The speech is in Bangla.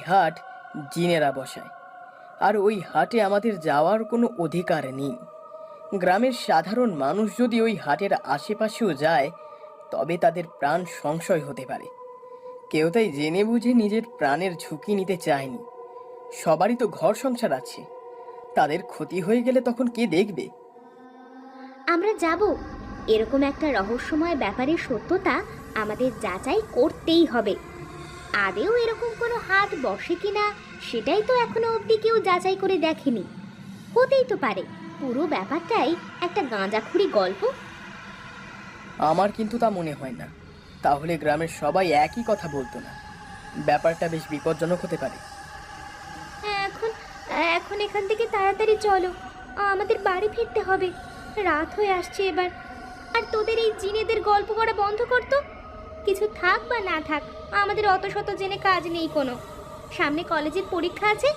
হাট জিনেরা বসায়, আর ওই হাটে আমাদের যাওয়ার কোনো অধিকার নেই। গ্রামের সাধারণ মানুষ যদি ওই হাটের আশেপাশেও যায়, তবে তাদের প্রাণ সংশয় হতে পারে। কেউ তাই জেনে বুঝে নিজের প্রাণের ঝুঁকি নিতে চায়নি। সবারই তো ঘর সংসার আছে, তাদের ক্ষতি হয়ে গেলে তখন কে দেখবে? আমরা যাব, এরকম একটা রহস্যময় ব্যাপারের সত্যতা আমাদের যাচাই করতেই হবে। আদেও এরকম কোনো হাট বসে কিনা সেটাই তো এখনো অবধি কেউ যাচাই করে দেখেনি। হতেই তো পারে পুরো ব্যাপারটাই একটা গাঁজাখুরি গল্প। আমার কিন্তু তা মনে হয় না। তাহলে গ্রামের সবাই একই কথা বলতো না। ব্যাপারটা বেশ বিপজ্জনক হতে পারে। এখন এখন এখান থেকে তাড়াতাড়ি চলো, আমাদের বাড়ি ফিরতে হবে। রাত হয়ে আসছে এবার। আর তোদের এই জিনেদের গল্প করা বন্ধ করতো। কিছু থাক বা না থাক, আমাদের অত শত জেনে কাজ নেই কোনো। সামনে কলেজের পরীক্ষা আছে,